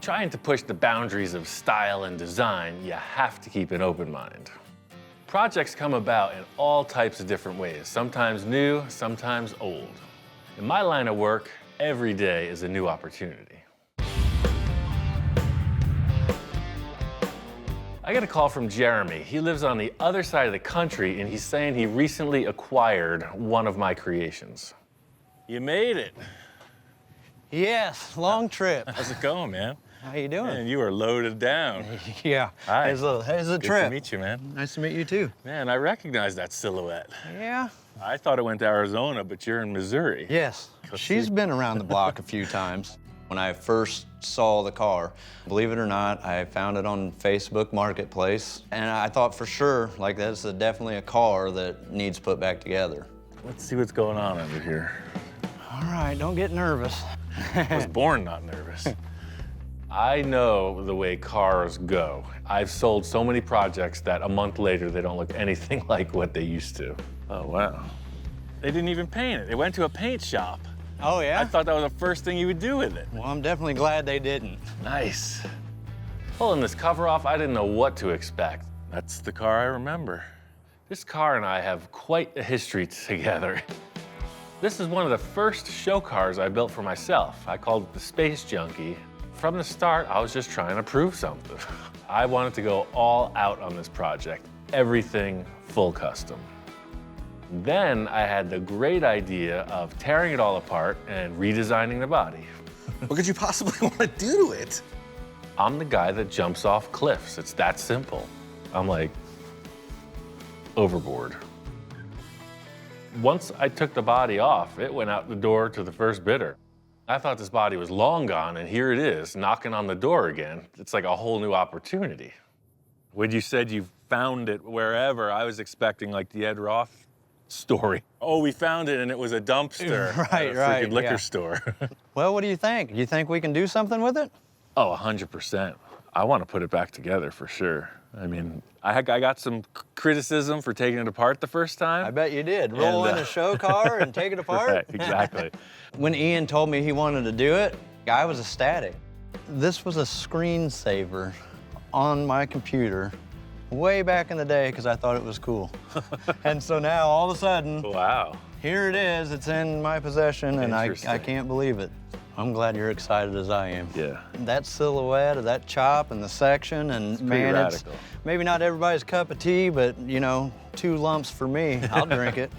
Trying to push the boundaries of style and design, you have to keep an open mind. Projects come about in all types of different ways, sometimes new, sometimes old. In my line of work, every day is a new opportunity. I get a call from Jeremy. He lives on the other side of the country, and he's saying he recently acquired one of my creations. You made it. Yes, long trip. How's it going, man? How you doing? Man, you are loaded down. Yeah. Hi. It's a Good trip. to meet you, man. Nice to meet you, too. Man, I recognize that silhouette. Yeah? I thought it went to Arizona, but you're in Missouri. Yes. She's been around the block a few times. When I first saw the car, believe it or not, I found it on Facebook Marketplace, and I thought for sure, like, that's definitely a car that needs put back together. Let's see what's going on under here. All right, don't get nervous. I was born not nervous. I know the way cars go. I've sold so many projects that a month later, they don't look anything like what they used to. Oh, wow. They didn't even paint it. It went to a paint shop. Oh, yeah? I thought that was the first thing you would do with it. Well, I'm definitely glad they didn't. Nice. Pulling this cover off, I didn't know what to expect. That's the car I remember. This car and I have quite a history together. This is one of the first show cars I built for myself. I called it the Space Junkie. From the start, I was just trying to prove something. I wanted to go all out on this project, everything full custom. Then I had the great idea of tearing it all apart and redesigning the body. What could you possibly want to do to it? I'm the guy that jumps off cliffs. It's that simple. I'm like, overboard. Once I took the body off, it went out the door to the first bidder. I thought this body was long gone, and here it is, knocking on the door again. It's like a whole new opportunity. When you said you found it wherever, I was expecting like the Ed Roth story. Oh, we found it and it was a dumpster Right, at a right, freaking liquor yeah. store. Well, what do you think? You think we can do something with it? Oh, 100%. I want to put it back together for sure. I mean, I got some criticism for taking it apart the first time. I bet you did. Roll in a show car and take it apart? Right, exactly. When Ian told me he wanted to do it, I was ecstatic. This was a screensaver on my computer way back in the day because I thought it was cool. And so now, all of a sudden, Wow. here it is. It's in my possession, and I Interesting. can't believe it. I'm glad you're excited as I am. Yeah. That silhouette of that chop and the section, and It's pretty man, radical. it's maybe not everybody's cup of tea, but you know, 2 lumps for me. I'll drink it.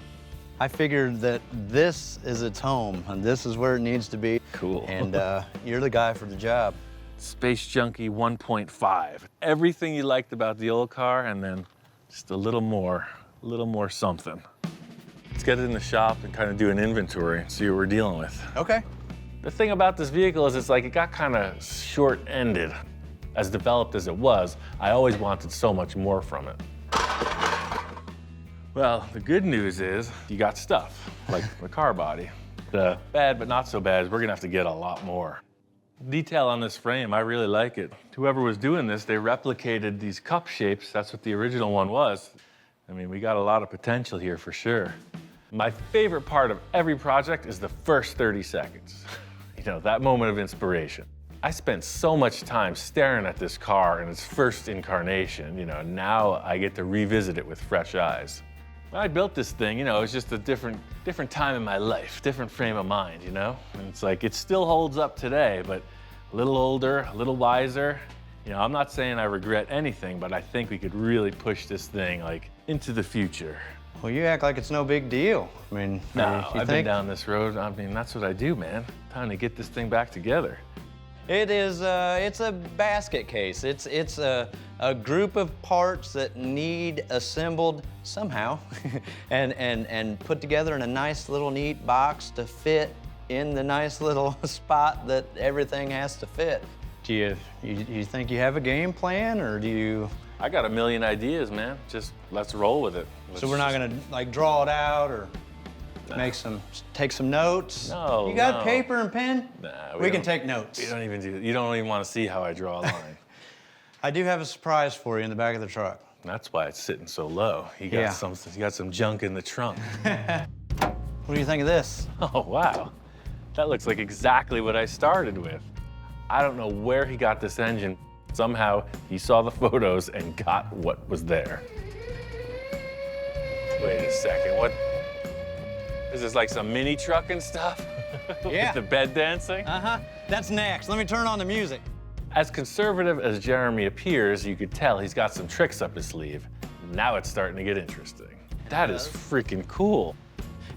I figured that this is its home, and this is where it needs to be. Cool. And you're the guy for the job. Space Junkie 1.5. Everything you liked about the old car, and then just a little more something. Let's get it in the shop and kind of do an inventory and see what we're dealing with. Okay. The thing about this vehicle is it's like it got kind of short-ended. As developed as it was, I always wanted so much more from it. Well, the good news is you got stuff, like the car body. The bad but not so bad is we're gonna have to get a lot more. Detail on this frame, I really like it. Whoever was doing this, they replicated these cup shapes. That's what the original one was. I mean, we got a lot of potential here for sure. My favorite part of every project is the first 30 seconds. You know, that moment of inspiration. I spent so much time staring at this car in its first incarnation. You know, now I get to revisit it with fresh eyes. When I built this thing, you know, it was just a different time in my life, different frame of mind, you know? And it's like, it still holds up today, but a little older, a little wiser. You know, I'm not saying I regret anything, but I think we could really push this thing, like, into the future. Well, you act like it's no big deal. I mean, No, you I've been think? down this road. I mean, that's what I do, man. Time to get this thing back together. It is, it's a basket case. It's a group of parts that need assembled somehow and put together in a nice little neat box to fit in the nice little spot that everything has to fit. Do you think you have a game plan, or do you? I got a million ideas, man. Just let's roll with it. So we're not gonna like draw it out or take some notes? No, You got no. paper and pen? Nah, we can don't- take notes. You don't even want to see how I draw a line. I do have a surprise for you in the back of the truck. That's why it's sitting so low. You got some junk in the trunk. What do you think of this? Oh, wow. That looks like exactly what I started with. I don't know where he got this engine. Somehow he saw the photos and got what was there. Wait a second, what? Is this like some mini truck and stuff? Yeah. With the bed dancing? That's next. Let me turn on the music. As conservative as Jeremy appears, you could tell he's got some tricks up his sleeve. Now it's starting to get interesting. That is freaking cool.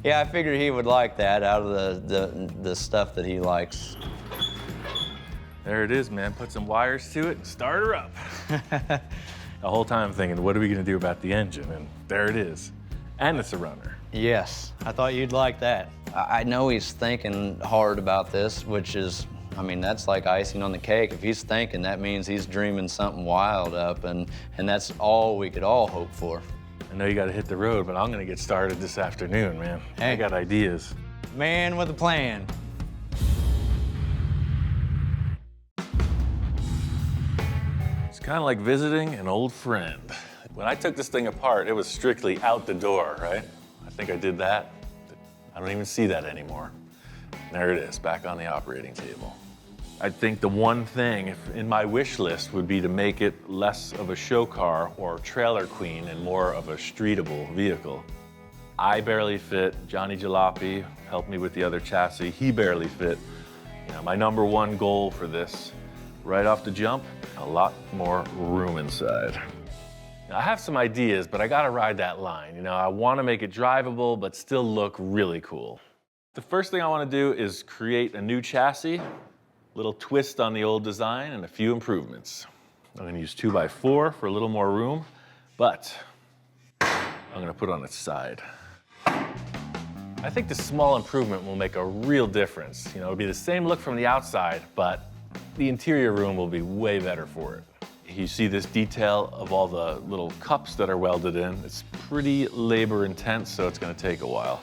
Yeah, I figured he would like that out of the stuff that he likes. There it is, man. Put some wires to it and start her up. The whole time thinking, what are we gonna do about the engine? And there it is. And it's a runner. Yes, I thought you'd like that. I know he's thinking hard about this, which is, I mean, that's like icing on the cake. If he's thinking, that means he's dreaming something wild up, and that's all we could all hope for. I know you gotta hit the road, but I'm gonna get started this afternoon, man. Hey. I got ideas. Man with a plan. It's kind of like visiting an old friend. When I took this thing apart, it was strictly out the door, right? I think I did that. I don't even see that anymore. There it is, back on the operating table. I think the one thing in my wish list would be to make it less of a show car or trailer queen and more of a streetable vehicle. I barely fit. Johnny Jalopy helped me with the other chassis. He barely fit. You know, my number one goal for this, right off the jump, a lot more room inside. Now, I have some ideas, but I gotta ride that line. You know, I wanna make it drivable, but still look really cool. The first thing I wanna do is create a new chassis, little twist on the old design, and a few improvements. I'm gonna use 2x4 for a little more room, but I'm gonna put it on its side. I think the small improvement will make a real difference. You know, it'll be the same look from the outside, but the interior room will be way better for it. You see this detail of all the little cups that are welded in. It's pretty labor intense, so it's gonna take a while.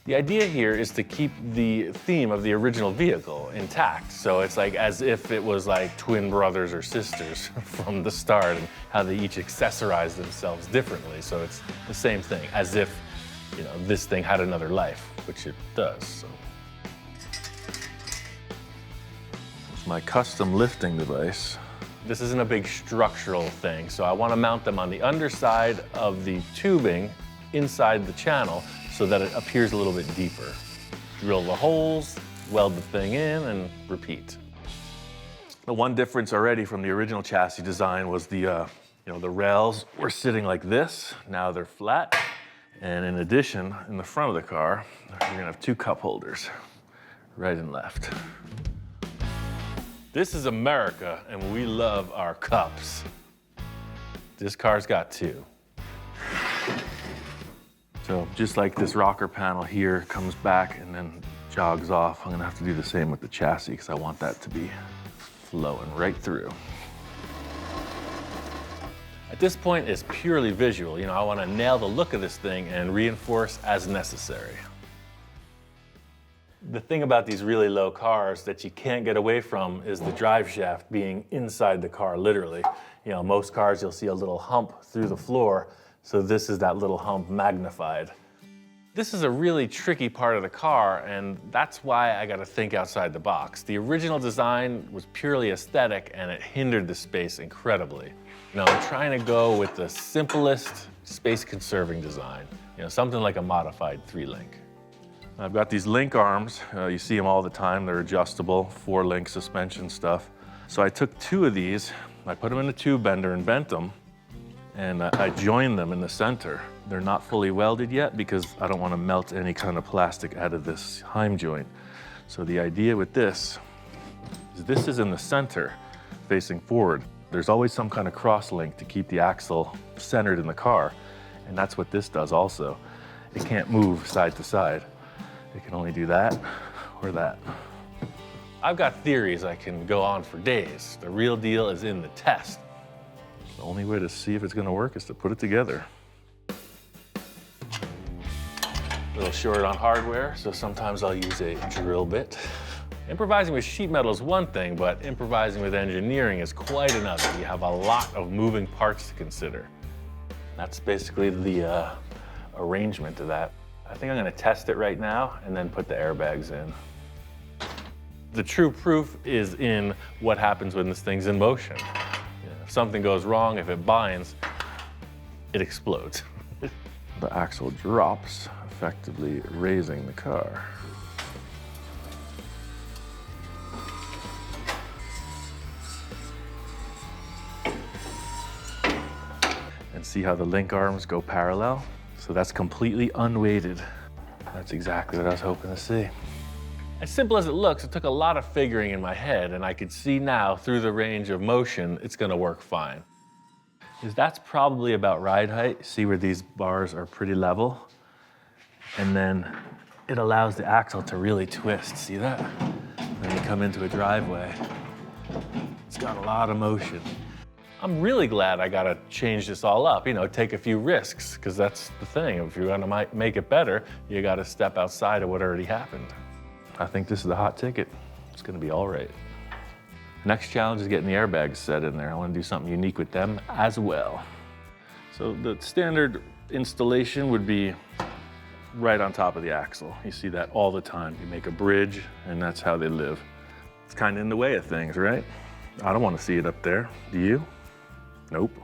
The idea here is to keep the theme of the original vehicle intact. So it's like as if it was like twin brothers or sisters from the start, and how they each accessorize themselves differently. So it's the same thing, as if, you know, this thing had another life, which it does. So. It's my custom lifting device. This isn't a big structural thing, so I want to mount them on the underside of the tubing inside the channel so that it appears a little bit deeper. Drill the holes, weld the thing in, and repeat. The one difference already from the original chassis design was the rails were sitting like this. Now they're flat. And in addition, in the front of the car, we're gonna have two cup holders, right and left. This is America, and we love our cups. This car's got two. So just like this rocker panel here comes back and then jogs off, I'm gonna have to do the same with the chassis because I want that to be flowing right through. At this point, it's purely visual. You know, I want to nail the look of this thing and reinforce as necessary. The thing about these really low cars that you can't get away from is the drive shaft being inside the car, literally. You know, most cars you'll see a little hump through the floor, so this is that little hump magnified. This is a really tricky part of the car, and that's why I gotta think outside the box. The original design was purely aesthetic, and it hindered the space incredibly. You know, I'm trying to go with the simplest space-conserving design. You know, something like a modified 3-link. I've got these link arms. You see them all the time. They're adjustable, 4-link suspension stuff. So I took 2 of these, I put them in a tube bender and bent them, and I joined them in the center. They're not fully welded yet because I don't want to melt any kind of plastic out of this heim joint. So the idea with this is in the center, facing forward. There's always some kind of cross link to keep the axle centered in the car, and that's what this does also. It can't move side to side. It can only do that or that. I've got theories I can go on for days. The real deal is in the test. The only way to see if it's gonna work is to put it together. A little short on hardware, so sometimes I'll use a drill bit. Improvising with sheet metal is one thing, but improvising with engineering is quite another. You have a lot of moving parts to consider. That's basically the arrangement of that. I think I'm gonna test it right now and then put the airbags in. The true proof is in what happens when this thing's in motion. If something goes wrong, if it binds, it explodes. The axle drops, effectively raising the car. And see how the link arms go parallel? So that's completely unweighted. That's exactly what I was hoping to see. As simple as it looks, it took a lot of figuring in my head, and I could see now through the range of motion, it's gonna work fine. That's probably about ride height. See where these bars are pretty level? And then it allows the axle to really twist, see that? When you come into a driveway, it's got a lot of motion. I'm really glad I gotta change this all up, take a few risks, because that's the thing. If you're gonna make it better, you gotta step outside of what already happened. I think this is the hot ticket. It's gonna be all right. Next challenge is getting the airbags set in there. I wanna do something unique with them as well. So the standard installation would be right on top of the axle. You see that all the time. You make a bridge, and that's how they live. It's kind of in the way of things, right? I don't wanna see it up there, do you? Nope.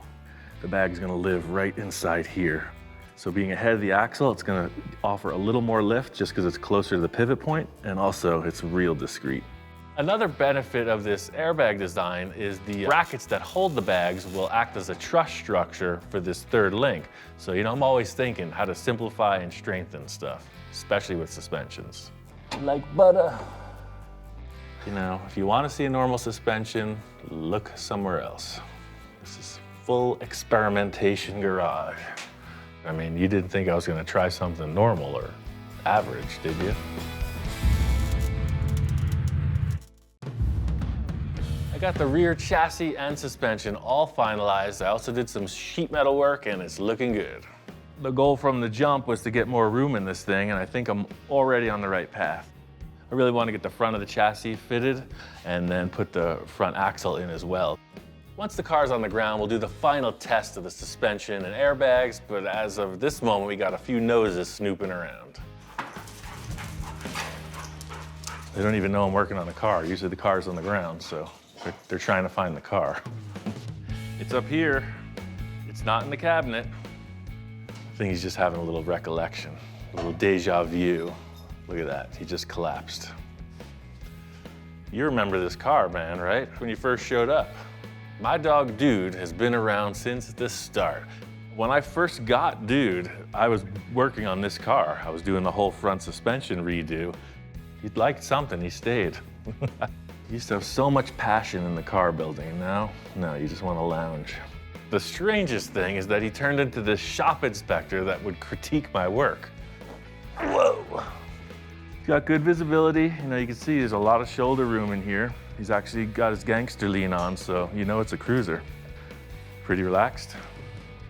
The bag's gonna live right inside here. So being ahead of the axle, it's gonna offer a little more lift just because it's closer to the pivot point, and also it's real discreet. Another benefit of this airbag design is the brackets that hold the bags will act as a truss structure for this third link. So, I'm always thinking how to simplify and strengthen stuff, especially with suspensions. Like butter. If you want to see a normal suspension, look somewhere else. This is full experimentation garage. I mean, you didn't think I was going to try something normal or average, did you? I got the rear chassis and suspension all finalized. I also did some sheet metal work, and it's looking good. The goal from the jump was to get more room in this thing, and I think I'm already on the right path. I really want to get the front of the chassis fitted and then put the front axle in as well. Once the car's on the ground, we'll do the final test of the suspension and airbags, but as of this moment, we got a few noses snooping around. They don't even know I'm working on the car. Usually the car's on the ground, so they're trying to find the car. It's up here. It's not in the cabinet. I think he's just having a little recollection, a little deja vu. Look at that, he just collapsed. You remember this car, man, right? When you first showed up. My dog, Dude, has been around since the start. When I first got Dude, I was working on this car. I was doing the whole front suspension redo. He liked something, he stayed. He used to have so much passion in the car building. Now, no, you just want to lounge. The strangest thing is that he turned into this shop inspector that would critique my work. Whoa. He's got good visibility. You can see there's a lot of shoulder room in here. He's actually got his gangster lean on, so it's a cruiser. Pretty relaxed.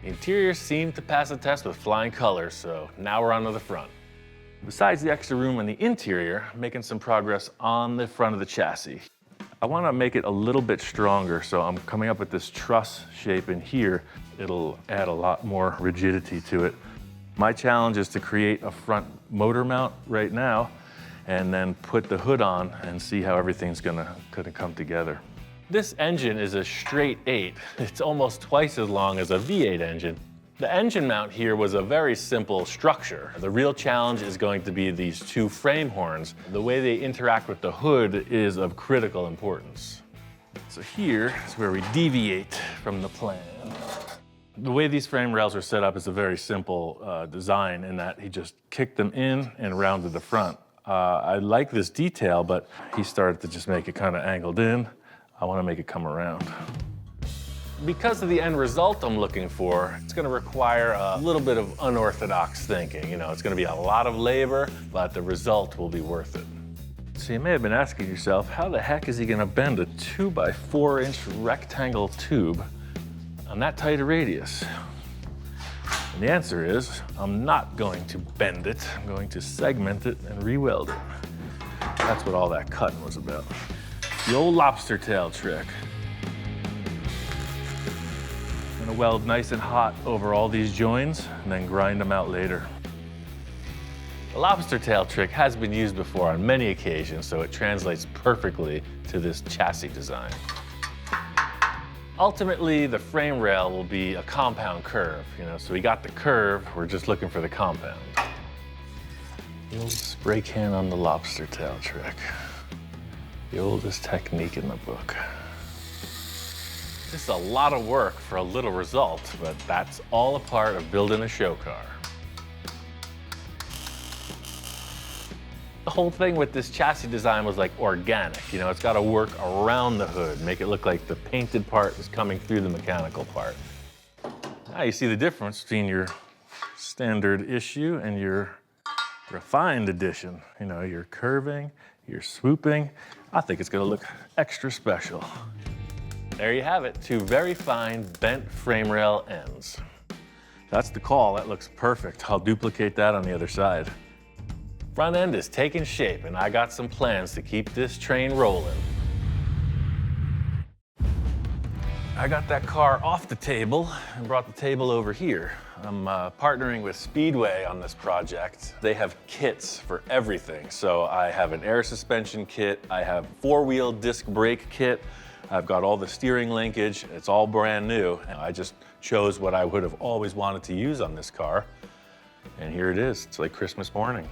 The interior seemed to pass the test with flying colors, so now we're on to the front. Besides the extra room in the interior, I'm making some progress on the front of the chassis. I want to make it a little bit stronger, so I'm coming up with this truss shape in here. It'll add a lot more rigidity to it. My challenge is to create a front motor mount right now, and then put the hood on and see how everything's gonna come together. This engine is a straight 8. It's almost twice as long as a V8 engine. The engine mount here was a very simple structure. The real challenge is going to be these two frame horns. The way they interact with the hood is of critical importance. So here is where we deviate from the plan. The way these frame rails are set up is a very simple design in that he just kicked them in and rounded the front. I like this detail, but he started to just make it kind of angled in. I want to make it come around. Because of the end result I'm looking for, it's going to require a little bit of unorthodox thinking. It's going to be a lot of labor, but the result will be worth it. So you may have been asking yourself, how the heck is he going to bend a 2x4-inch rectangle tube on that tight a radius? And the answer is, I'm not going to bend it. I'm going to segment it and re-weld it. That's what all that cutting was about. The old lobster tail trick. I'm gonna weld nice and hot over all these joins and then grind them out later. The lobster tail trick has been used before on many occasions, so it translates perfectly to this chassis design. Ultimately, the frame rail will be a compound curve, so we got the curve, we're just looking for the compound. The old spray can on the lobster tail trick. The oldest technique in the book. Just a lot of work for a little result, but that's all a part of building a show car. The whole thing with this chassis design was like organic. It's got to work around the hood, make it look like the painted part is coming through the mechanical part. Now you see the difference between your standard issue and your refined edition. Your curving, your swooping. I think it's going to look extra special. There you have it, 2 very fine bent frame rail ends. That's the call, that looks perfect. I'll duplicate that on the other side. Front end is taking shape, and I got some plans to keep this train rolling. I got that car off the table and brought the table over here. I'm partnering with Speedway on this project. They have kits for everything. So I have an air suspension kit, I have 4-wheel disc brake kit, I've got all the steering linkage, it's all brand new. And I just chose what I would have always wanted to use on this car. And here it is, it's like Christmas morning.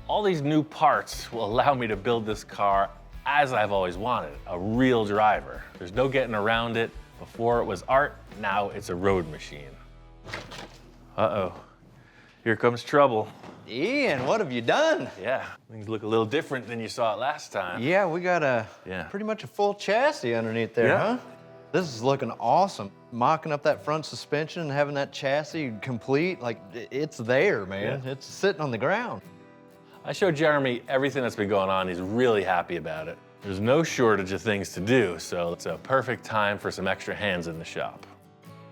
All these new parts will allow me to build this car as I've always wanted, a real driver. There's no getting around it. Before it was art, now it's a road machine. Uh-oh, here comes trouble. Ian, what have you done? Yeah, things look a little different than you saw it last time. Yeah, we got pretty much a full chassis underneath there, huh? This is looking awesome. Mocking up that front suspension and having that chassis complete, like it's there, man. Yeah. It's sitting on the ground. I showed Jeremy everything that's been going on. He's really happy about it. There's no shortage of things to do, so it's a perfect time for some extra hands in the shop.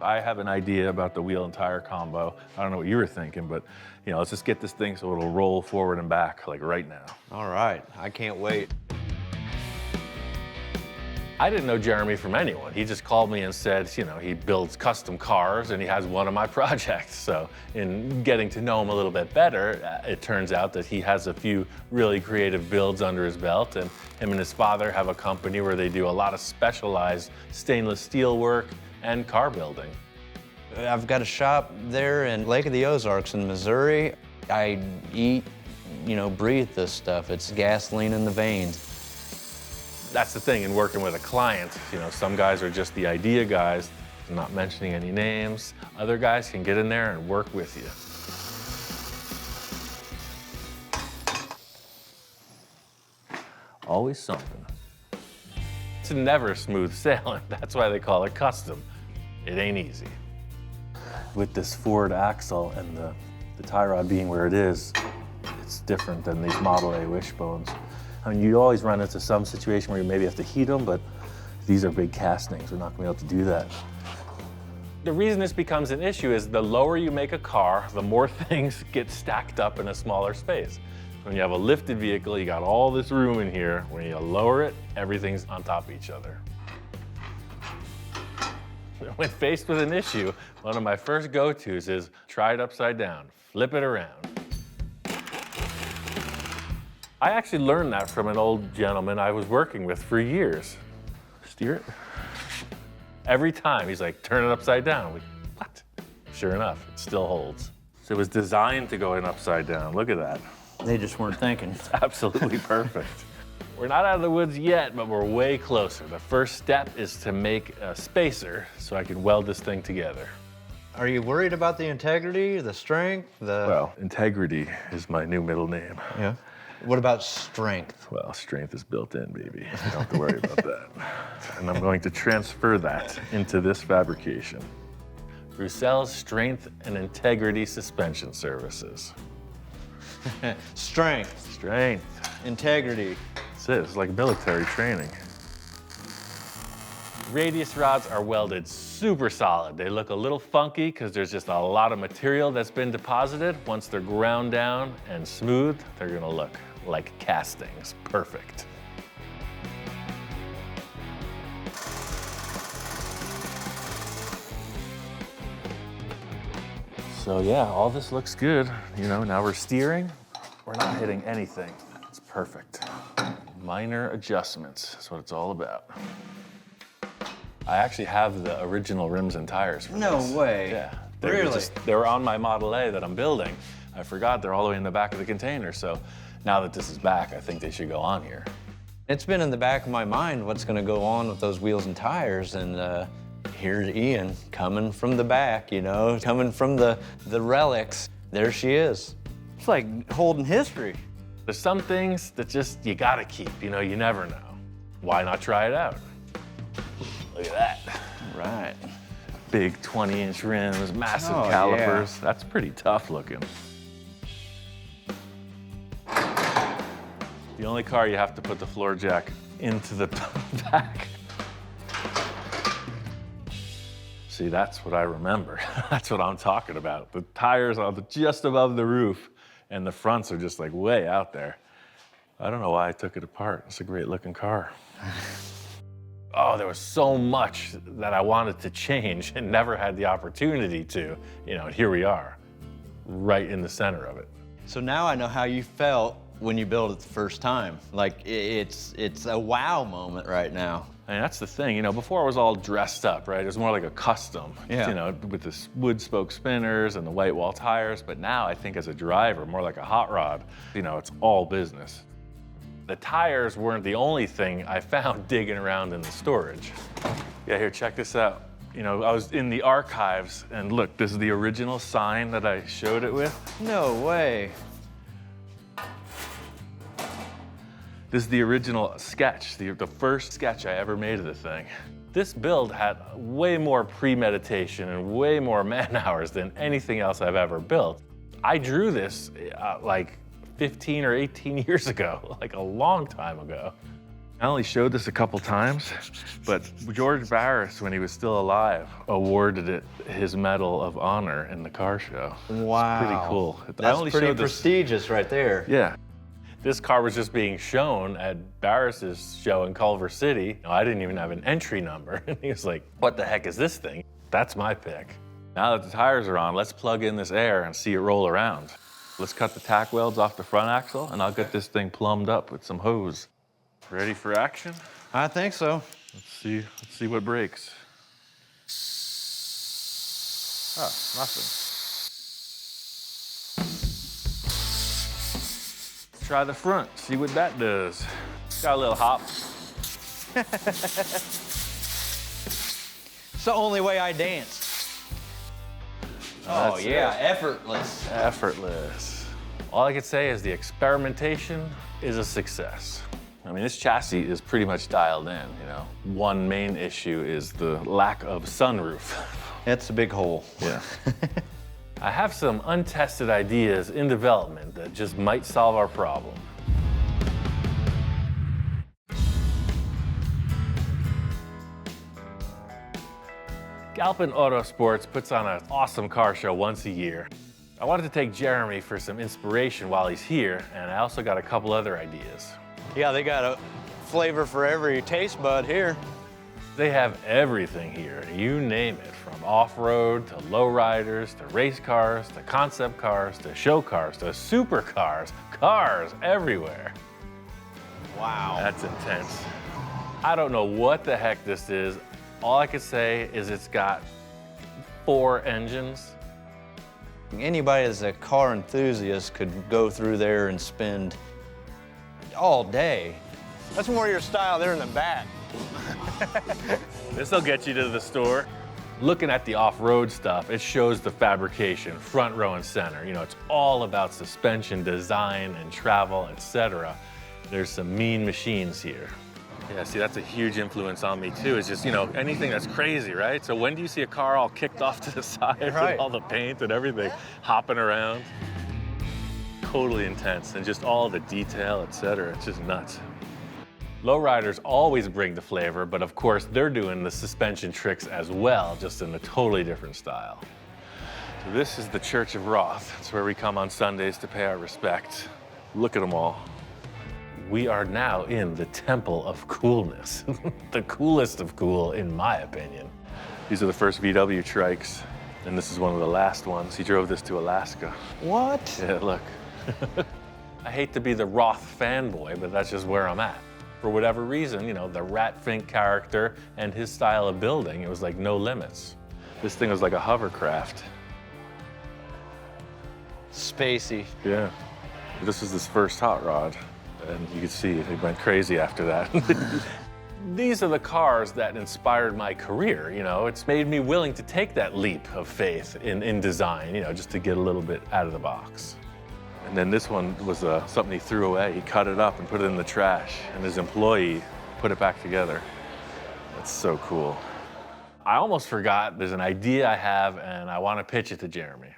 I have an idea about the wheel and tire combo. I don't know what you were thinking, but let's just get this thing so it'll roll forward and back like right now. All right, I can't wait. I didn't know Jeremy from anyone. He just called me and said, he builds custom cars and he has one of my projects. So in getting to know him a little bit better, it turns out that he has a few really creative builds under his belt, and him and his father have a company where they do a lot of specialized stainless steel work and car building. I've got a shop there in Lake of the Ozarks in Missouri. I eat, breathe this stuff. It's gasoline in the veins. That's the thing in working with a client. Some guys are just the idea guys, I'm not mentioning any names. Other guys can get in there and work with you. Always something. It's never smooth sailing. That's why they call it custom. It ain't easy. With this Ford axle and the tie rod being where it is, it's different than these Model A wishbones. I mean, you always run into some situation where you maybe have to heat them, but these are big castings. We're not gonna be able to do that. The reason this becomes an issue is the lower you make a car, the more things get stacked up in a smaller space. When you have a lifted vehicle, you got all this room in here. When you lower it, everything's on top of each other. When faced with an issue, one of my first go-tos is try it upside down, flip it around. I actually learned that from an old gentleman I was working with for years. Steer it. Every time, he's like, turn it upside down. What? Sure enough, it still holds. So it was designed to go in upside down. Look at that. They just weren't thinking. It's absolutely perfect. We're not out of the woods yet, but we're way closer. The first step is to make a spacer so I can weld this thing together. Are you worried about the integrity, the strength, Well, integrity is my new middle name. Yeah. What about strength? Well, strength is built in, baby. You don't have to worry about that. And I'm going to transfer that into this fabrication. Roussel's Strength and Integrity Suspension Services. Strength, Strength. integrity. That's it. It's like military training. Radius rods are welded super solid. They look a little funky because there's just a lot of material that's been deposited. Once they're ground down and smooth, they're gonna look like castings. Perfect. So yeah, all this looks good. Now we're steering. We're not hitting anything. It's perfect. Minor adjustments is what it's all about. I actually have the original rims and tires for this. No way. Yeah. Really? They were on my Model A that I'm building. I forgot they're all the way in the back of the container. So now that this is back, I think they should go on here. It's been in the back of my mind what's gonna go on with those wheels and tires, and here's Ian coming from the back, you know, coming from the relics. There she is. It's like holding history. There's some things that just you gotta keep, you know, you never know. Why not try it out? Look at that. Right. Big 20-inch rims, massive Oh, calipers. yeah. That's pretty tough looking. The only car you have to put the floor jack into the back. See, that's what I remember. That's what I'm talking about. The tires are just above the roof, and the fronts are just like way out there. I don't know why I took it apart. It's a great looking car. Oh, there was so much that I wanted to change and never had the opportunity to. You know, and here we are, right in the center of it. So now I know how you felt when you built it the first time. Like, it's a wow moment right now. I mean, that's the thing, you know, before it was all dressed up, right? It was more like a custom, Yeah. you know, with the wood spoke spinners and the white wall tires. But now I think as a driver, more like a hot rod, you know, it's all business. The tires weren't the only thing I found digging around in the storage. Yeah, here, check this out. You know, I was in the archives, and look, this is the original sign that I showed it with. No way. This is the original sketch, the first sketch I ever made of the thing. This build had way more premeditation and way more man hours than anything else I've ever built. I drew this like 15 or 18 years ago, like a long time ago. I only showed this a couple times, but George Barris, when he was still alive, awarded it his Medal of Honor in the car show. Wow. It's pretty cool. I That's only pretty showed this- prestigious right there. Yeah. This car was just being shown at Barris's show in Culver City. I didn't even have an entry number. And he was like, what the heck is this thing? That's my pick. Now that the tires are on, let's plug in this air and see it roll around. Let's cut the tack welds off the front axle, and I'll get this thing plumbed up with some hose. Ready for action? I think so. Let's see what breaks. Oh, nothing. Try the front, see what that does. Got a little hop. It's the only way I dance. Oh That's yeah, it. effortless. Effortless. All I could say is the experimentation is a success. I mean, this chassis is pretty much dialed in, you know. One main issue is the lack of sunroof. It's a big hole. Yeah. I have some untested ideas in development that just might solve our problem. Galpin Autosports puts on an awesome car show once a year. I wanted to take Jeremy for some inspiration while he's here, and I also got a couple other ideas. Yeah, they got a flavor for every taste bud here. They have everything here, you name it, from off-road to lowriders to race cars to concept cars to show cars to supercars, cars everywhere. Wow. That's intense. I don't know what the heck this is. All I could say is it's got 4 engines. Anybody that's a car enthusiast could go through there and spend all day. That's more your style there in the back. This'll get you to the store. Looking at the off-road stuff, it shows the fabrication, front row and center. You know, it's all about suspension, design, and travel, etc. There's some mean machines here. Yeah, see, that's a huge influence on me too. It's just, you know, anything that's crazy, right? So when do you see a car all kicked off to the side Right. with all the paint and everything hopping around? Totally intense, and just all the detail, etc. It's just nuts. Lowriders always bring the flavor, but of course they're doing the suspension tricks as well, just in a totally different style. So this is the Church of Roth. It's where we come on Sundays to pay our respect. Look at them all. We are now in the Temple of Coolness. The coolest of cool, in my opinion. These are the first VW trikes, and this is one of the last ones. He drove this to Alaska. What? Yeah, look. I hate to be the Roth fanboy, but that's just where I'm at. For whatever reason, you know, the Rat Fink character and his style of building, it was like no limits. This thing was like a hovercraft. Spacey. Yeah. This was his first hot rod, and you could see he went crazy after that. These are the cars that inspired my career, you know. It's made me willing to take that leap of faith in design, you know, just to get a little bit out of the box. And then this one was something he threw away. He cut it up and put it in the trash, and his employee put it back together. That's so cool. I almost forgot there's an idea I have, and I want to pitch it to Jeremy.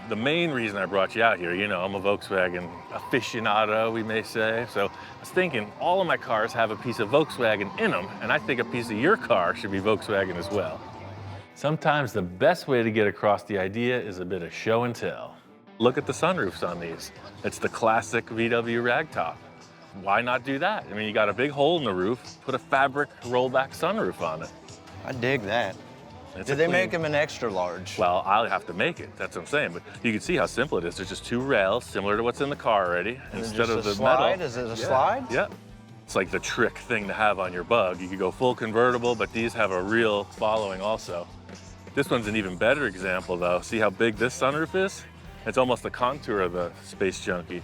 The main reason I brought you out here, you know, I'm a Volkswagen aficionado, we may say. So I was thinking all of my cars have a piece of Volkswagen in them, and I think a piece of your car should be Volkswagen as well. Sometimes the best way to get across the idea is a bit of show and tell. Look at the sunroofs on these. It's the classic VW ragtop. Why not do that? I mean, you got a big hole in the roof, put a fabric rollback sunroof on it. I dig that. It's Did they make them an extra large? Well, I'll have to make it. That's what I'm saying. But you can see how simple it is. There's just two rails, similar to what's in the car already. Instead of the slide? Is it a slide? Yeah. It's like the trick thing to have on your Bug. You could go full convertible, but these have a real following also. This one's an even better example, though. See how big this sunroof is? It's almost the contour of the Space Junkie.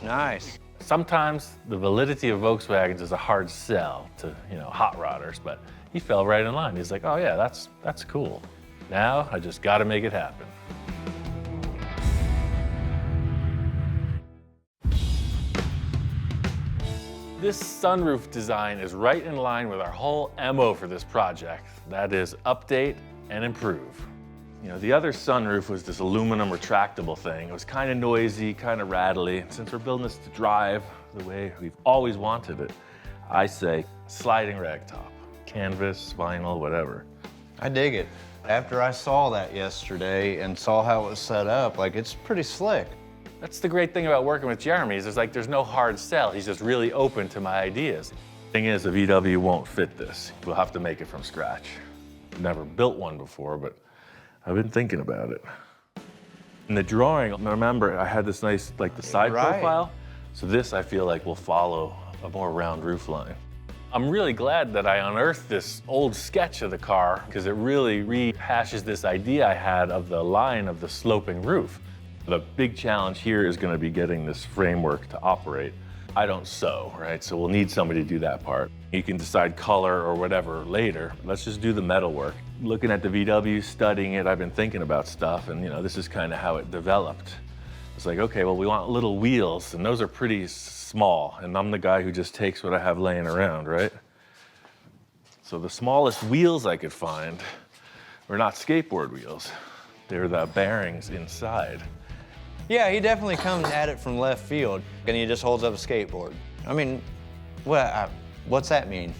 Nice. Sometimes the validity of Volkswagens is a hard sell to, you know, hot rodders, but he fell right in line. He's like, oh yeah, that's cool. Now I just gotta make it happen. This sunroof design is right in line with our whole MO for this project. That is update and improve. You know, the other sunroof was this aluminum retractable thing. It was kind of noisy, kind of rattly. Since we're building this to drive the way we've always wanted it, I say sliding ragtop, canvas, vinyl, whatever. I dig it. After I saw that yesterday and saw how it was set up, like, it's pretty slick. That's the great thing about working with Jeremy, is there's no hard sell. He's just really open to my ideas. Thing is, the VW won't fit this. We'll have to make it from scratch. Never built one before, but I've been thinking about it. In the drawing, remember, I had this nice, like the side profile. So this, I feel like, will follow a more round roof line. I'm really glad that I unearthed this old sketch of the car, because it really rehashes this idea I had of the line of the sloping roof. The big challenge here is going to be getting this framework to operate. I don't sew, right? So we'll need somebody to do that part. You can decide color or whatever later. Let's just do the metal work. Looking at the VW, studying it, I've been thinking about stuff, and you know, this is kind of how it developed. It's like, okay, well, we want little wheels, and those are pretty small, and I'm the guy who just takes what I have laying around, right? So the smallest wheels I could find were not skateboard wheels. They're the bearings inside. Yeah, he definitely comes at it from left field, and he just holds up a skateboard. I mean, what's that mean?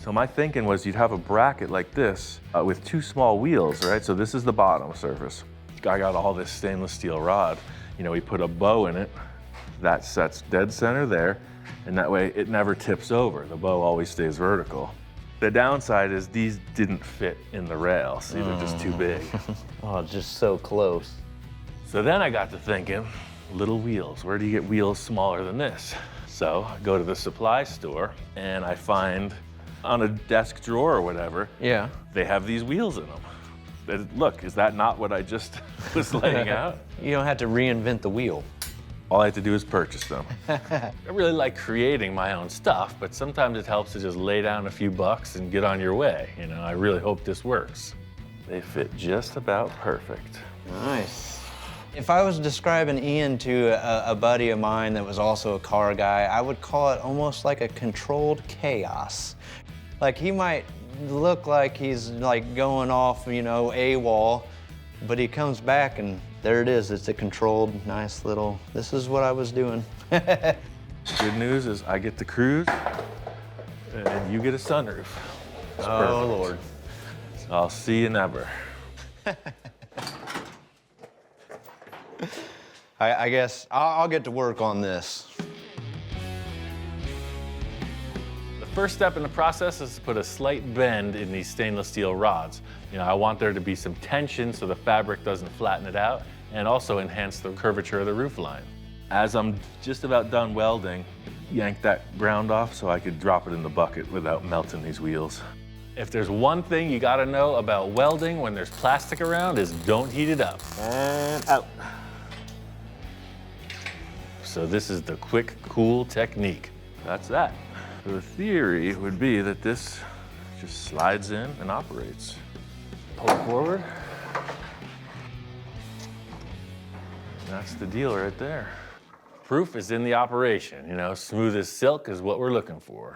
So my thinking was you'd have a bracket like this with two small wheels, right? So this is the bottom surface. I got all this stainless steel rod. You know, we put a bow in it. That sets dead center there, and that way it never tips over. The bow always stays vertical. The downside is these didn't fit in the rails. These are just too big. Oh, just so close. So then I got to thinking, little wheels. Where do you get wheels smaller than this? So I go to the supply store and I find on a desk drawer or whatever, yeah, they have these wheels in them. Look, is that not what I just was laying out? You don't have to reinvent the wheel. All I have to do is purchase them. I really like creating my own stuff, but sometimes it helps to just lay down a few bucks and get on your way. You know, I really hope this works. They fit just about perfect. Nice. If I was describing Ian to a buddy of mine that was also a car guy, I would call it almost like a controlled chaos. Like, he might look like he's like going off, you know, AWOL, but he comes back and there it is. It's a controlled, nice little, this is what I was doing. Good news is I get to cruise and you get a sunroof. It's oh, perfect. Lord. So I'll see you never. I guess I'll get to work on this. The first step in the process is to put a slight bend in these stainless steel rods. You know, I want there to be some tension so the fabric doesn't flatten it out and also enhance the curvature of the roof line. As I'm just about done welding, yank that ground off so I could drop it in the bucket without melting these wheels. If there's one thing you gotta know about welding when there's plastic around is don't heat it up. And out. So this is the quick, cool technique. That's that. So the theory would be that this just slides in and operates. Pull it forward. That's the deal right there. Proof is in the operation, you know, smooth as silk is what we're looking for.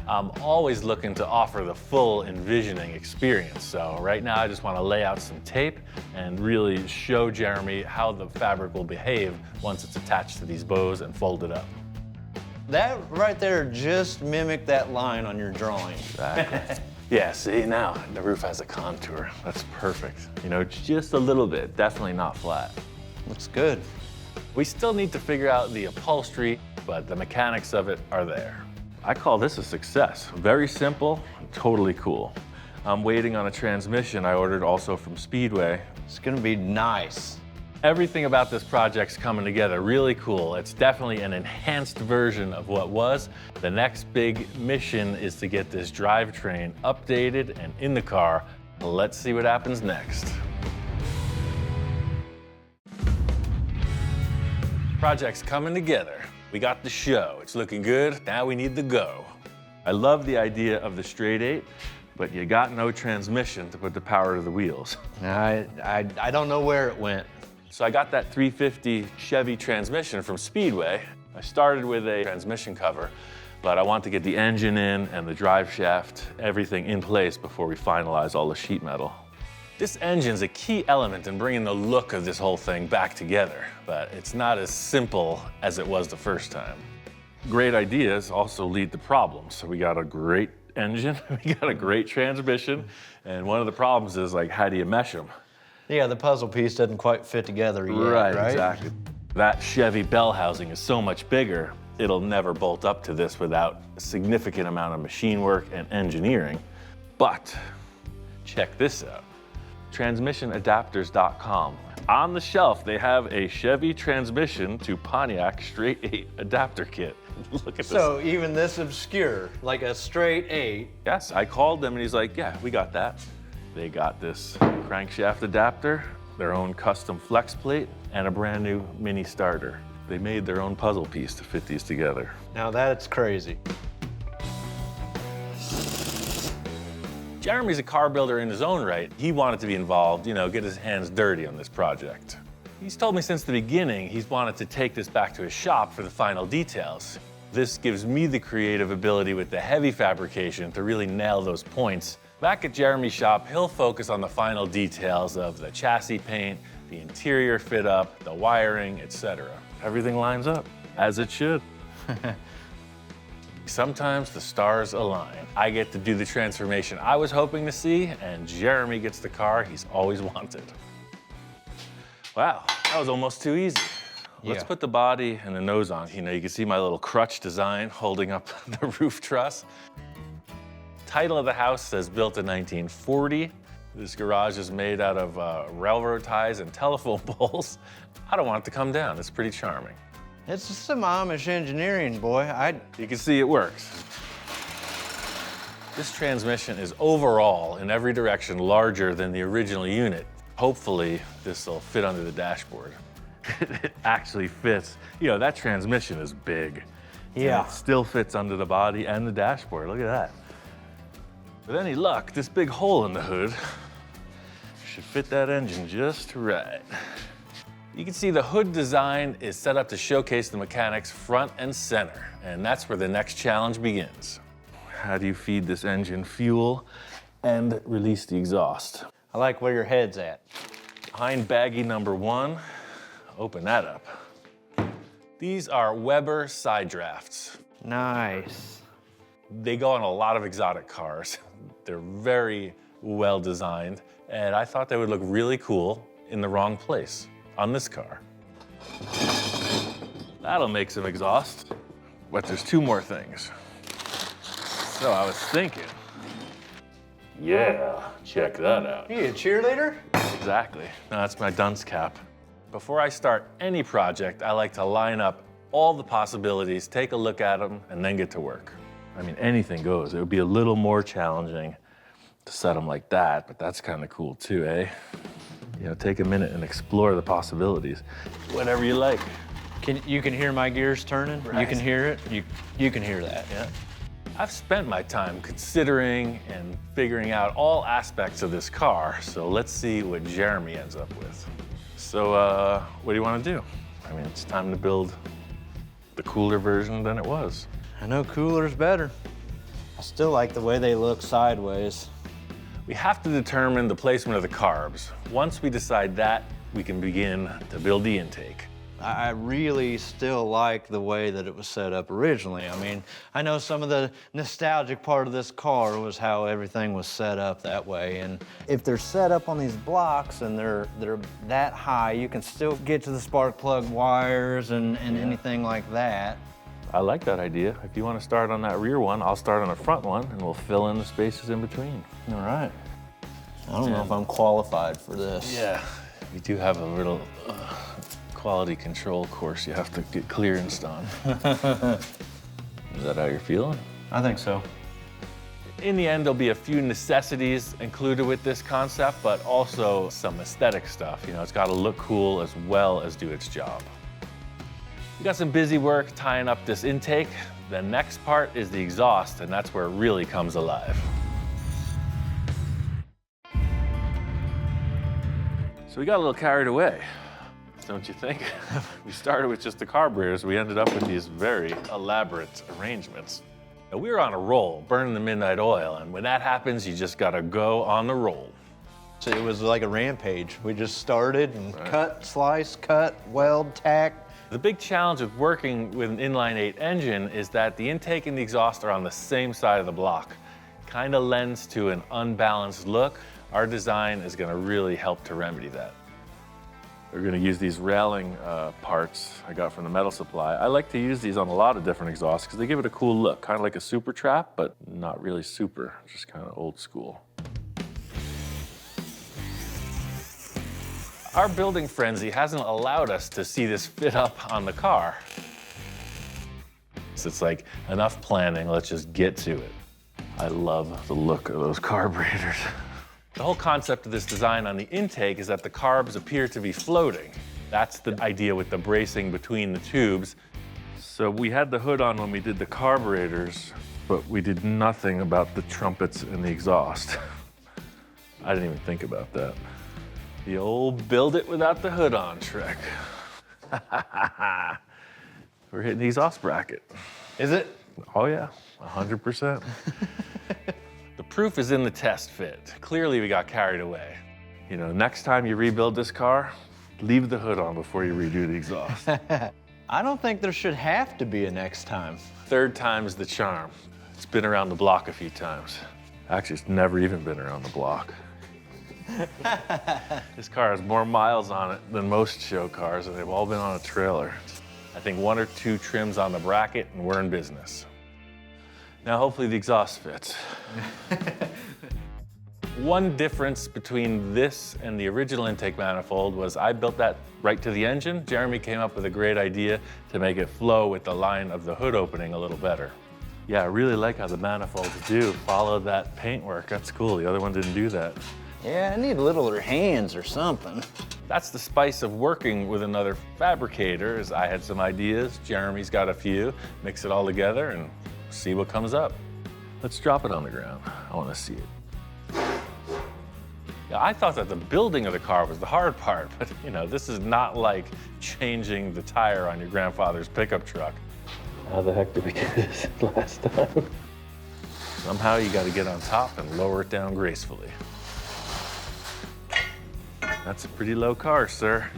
I'm always looking to offer the full envisioning experience. So right now I just want to lay out some tape and really show Jeremy how the fabric will behave once it's attached to these bows and folded up. That right there just mimicked that line on your drawing. Exactly. Yeah, see, now the roof has a contour. That's perfect. You know, just a little bit, definitely not flat. Looks good. We still need to figure out the upholstery, but the mechanics of it are there. I call this a success. Very simple, and totally cool. I'm waiting on a transmission I ordered also from Speedway. It's gonna be nice. Everything about this project's coming together really cool. It's definitely an enhanced version of what was. The next big mission is to get this drivetrain updated and in the car. Let's see what happens next. Project's coming together. We got the show, it's looking good, now we need the go. I love the idea of the straight 8, but you got no transmission to put the power to the wheels. I don't know where it went. So I got that 350 Chevy transmission from Speedway. I started with a transmission cover, but I want to get the engine in and the drive shaft, everything in place before we finalize all the sheet metal. This engine's a key element in bringing the look of this whole thing back together, but it's not as simple as it was the first time. Great ideas also lead to problems. So we got a great engine, we got a great transmission, and one of the problems is like, how do you mesh them? Yeah, the puzzle piece doesn't quite fit together yet, right? Exactly. That Chevy bell housing is so much bigger, it'll never bolt up to this without a significant amount of machine work and engineering. But check this out. Transmissionadapters.com. On the shelf, they have a Chevy transmission to Pontiac straight 8 adapter kit. Look at this. So even this obscure, like a straight 8. Yes, I called them and he's like, yeah, we got that. They got this crankshaft adapter, their own custom flex plate, and a brand new mini starter. They made their own puzzle piece to fit these together. Now that's crazy. Jeremy's a car builder in his own right. He wanted to be involved, you know, get his hands dirty on this project. He's told me since the beginning he's wanted to take this back to his shop for the final details. This gives me the creative ability with the heavy fabrication to really nail those points. Back at Jeremy's shop, he'll focus on the final details of the chassis paint, the interior fit up, the wiring, etc. Everything lines up, as it should. Sometimes the stars align. I get to do the transformation I was hoping to see, and Jeremy gets the car he's always wanted. Wow, that was almost too easy. Let's put the body and the nose on. You know, you can see my little crutch design holding up the roof truss. Title of the house says built in 1940. This garage is made out of railroad ties and telephone poles. I don't want it to come down. It's pretty charming. It's some Amish engineering, boy. You can see it works. This transmission is overall, in every direction, larger than the original unit. Hopefully, this will fit under the dashboard. It actually fits. You know, that transmission is big. Yeah. And it still fits under the body and the dashboard. Look at that. With any luck, this big hole in the hood should fit that engine just right. You can see the hood design is set up to showcase the mechanics front and center, and that's where the next challenge begins. How do you feed this engine fuel and release the exhaust? I like where your head's at. Behind baggie number 1, open that up. These are Weber side drafts. Nice. They go on a lot of exotic cars. They're very well designed, and I thought they would look really cool in the wrong place on this car. That'll make some exhaust, but there's 2 more things. So I was thinking, Yeah, check that out. You a cheerleader? Exactly. No, that's my dunce cap. Before I start any project, I like to line up all the possibilities, take a look at them, and then get to work. I mean, anything goes. It would be a little more challenging to set them like that, but that's kind of cool too, eh? You know, take a minute and explore the possibilities. Whatever you like. You can hear my gears turning? Right. You can hear it? You can hear that, yeah? I've spent my time considering and figuring out all aspects of this car, so let's see what Jeremy ends up with. So, what do you want to do? I mean, it's time to build the cooler version than it was. I know cooler's better. I still like the way they look sideways. We have to determine the placement of the carbs. Once we decide that, we can begin to build the intake. I really still like the way that it was set up originally. I mean, I know some of the nostalgic part of this car was how everything was set up that way. And if they're set up on these blocks and they're that high, you can still get to the spark plug wires and anything like that. I like that idea. If you want to start on that rear one, I'll start on the front one and we'll fill in the spaces in between. All right. I don't know if I'm qualified for this. Yeah, we do have a little quality control course you have to get clearanced on. Is that how you're feeling? I think so. In the end, there'll be a few necessities included with this concept, but also some aesthetic stuff. You know, it's got to look cool as well as do its job. We got some busy work tying up this intake. The next part is the exhaust, and that's where it really comes alive. So we got a little carried away, don't you think? We started with just the carburetors. We ended up with these very elaborate arrangements. Now, we were on a roll, burning the midnight oil, and when that happens, you just gotta go on the roll. So it was like a rampage. We just started and cut, slice, cut, weld, tack. The big challenge with working with an inline-8 engine is that the intake and the exhaust are on the same side of the block. Kind of lends to an unbalanced look. Our design is going to really help to remedy that. We're going to use these railing parts I got from the metal supply. I like to use these on a lot of different exhausts because they give it a cool look, kind of like a super trap, but not really super, just kind of old school. Our building frenzy hasn't allowed us to see this fit up on the car. So it's like, enough planning, let's just get to it. I love the look of those carburetors. The whole concept of this design on the intake is that the carbs appear to be floating. That's the idea with the bracing between the tubes. So we had the hood on when we did the carburetors, but we did nothing about the trumpets and the exhaust. I didn't even think about that. The old build it without the hood on trick. We're hitting the exhaust bracket. Is it? Oh yeah, 100%. The proof is in the test fit. Clearly we got carried away. You know, next time you rebuild this car, leave the hood on before you redo the exhaust. I don't think there should have to be a next time. Third time's the charm. It's been around the block a few times. Actually, it's never even been around the block. This car has more miles on it than most show cars, and they've all been on a trailer. I think 1 or 2 trims on the bracket, and we're in business. Now, hopefully the exhaust fits. One difference between this and the original intake manifold was I built that right to the engine. Jeremy came up with a great idea to make it flow with the line of the hood opening a little better. Yeah, I really like how the manifolds do follow that paintwork. That's cool. The other one didn't do that. Yeah, I need littler hands or something. That's the spice of working with another fabricator, is I had some ideas, Jeremy's got a few, mix it all together and see what comes up. Let's drop it on the ground. I want to see it. Yeah, I thought that the building of the car was the hard part, but you know, this is not like changing the tire on your grandfather's pickup truck. How the heck did we do this last time? Somehow you got to get on top and lower it down gracefully. That's a pretty low car, sir.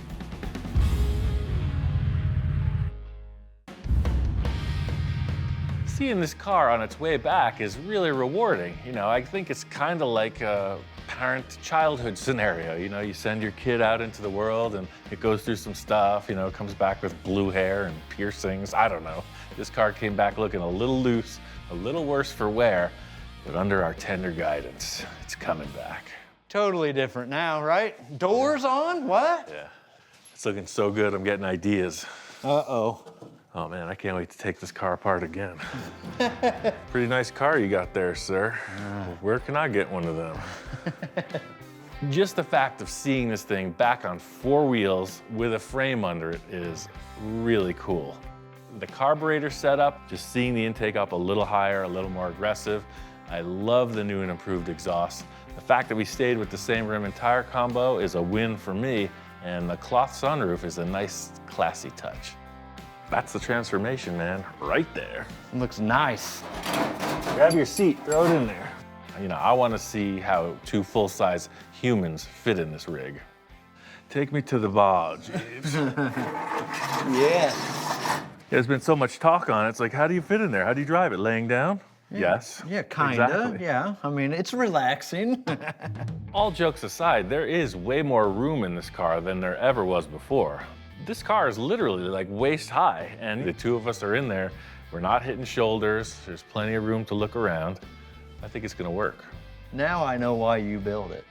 Seeing this car on its way back is really rewarding. You know, I think it's kind of like a parent-childhood scenario. You know, you send your kid out into the world and it goes through some stuff, you know, comes back with blue hair and piercings, I don't know. This car came back looking a little loose, a little worse for wear, But under our tender guidance, it's coming back. Totally different now, right? Doors on, what? Yeah, it's looking so good, I'm getting ideas. Uh-oh. Oh man, I can't wait to take this car apart again. Pretty nice car you got there, sir. Where can I get one of them? Just the fact of seeing this thing back on 4 wheels with a frame under it is really cool. The carburetor setup, just seeing the intake up a little higher, a little more aggressive. I love the new and improved exhaust. The fact that we stayed with the same rim and tire combo is a win for me, and the cloth sunroof is a nice, classy touch. That's the transformation, man, right there. Looks nice. Grab your seat, throw it in there. You know, I want to see how 2 full-size humans fit in this rig. Take me to the bar, Jeeves. Yeah. There's been so much talk on it. It's like, how do you fit in there? How do you drive it? Laying down? Yes. Yeah, kinda, Exactly. yeah. I mean, it's relaxing. All jokes aside, there is way more room in this car than there ever was before. This car is literally like waist high, and the 2 of us are in there. We're not hitting shoulders. There's plenty of room to look around. I think it's gonna work. Now I know why you build it.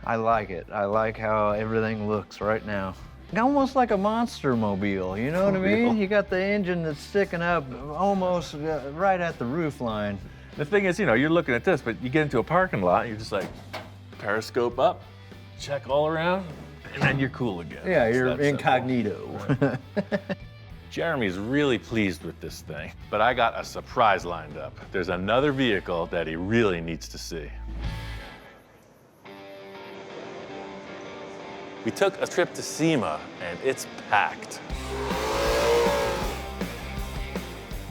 I like it. I like how everything looks right now. Almost like a monster mobile, you know what I mean? You got the engine that's sticking up almost right at the roof line. The thing is, you know, you're looking at this, but you get into a parking lot, and you're just like, periscope up, check all around, and then you're cool again. Yeah, It's you're that simple. incognito. Jeremy's really pleased with this thing, but I got a surprise lined up. There's another vehicle that he really needs to see. We took a trip to SEMA, and it's packed.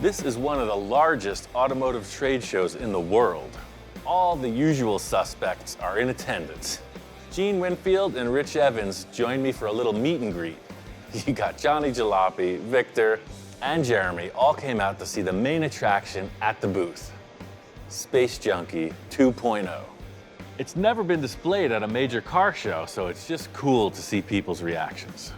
This is one of the largest automotive trade shows in the world. All the usual suspects are in attendance. Gene Winfield and Rich Evans joined me for a little meet and greet. You got Johnny Jalopy, Victor, and Jeremy all came out to see the main attraction at the booth, Space Junkie 2.0. It's never been displayed at a major car show, so it's just cool to see people's reactions.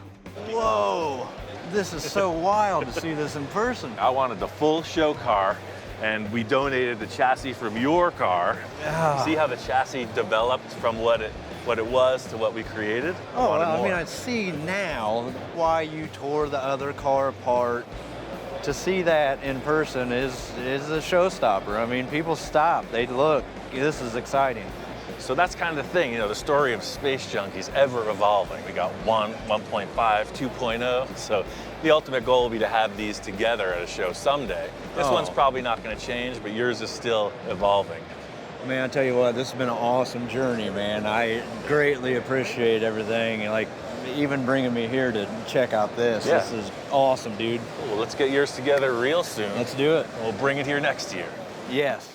Whoa, this is so wild to see this in person. I wanted the full show car, and we donated the chassis from your car. See how the chassis developed from what it was to what we created? Oh, wanted well, I more. mean, I see now why you tore the other car apart. To see that in person is a showstopper. I mean, people stop, they look, this is exciting. So that's kind of the thing, you know, the story of Space Junkies ever evolving. We got 1, 1.5, 2.0. So the ultimate goal will be to have these together at a show someday. This one's probably not going to change, but yours is still evolving. Man, I tell you what, this has been an awesome journey, man. I greatly appreciate everything, and like even bringing me here to check out this. Yeah. This is awesome, dude. Well, let's get yours together real soon. Let's do it. We'll bring it here next year. Yes.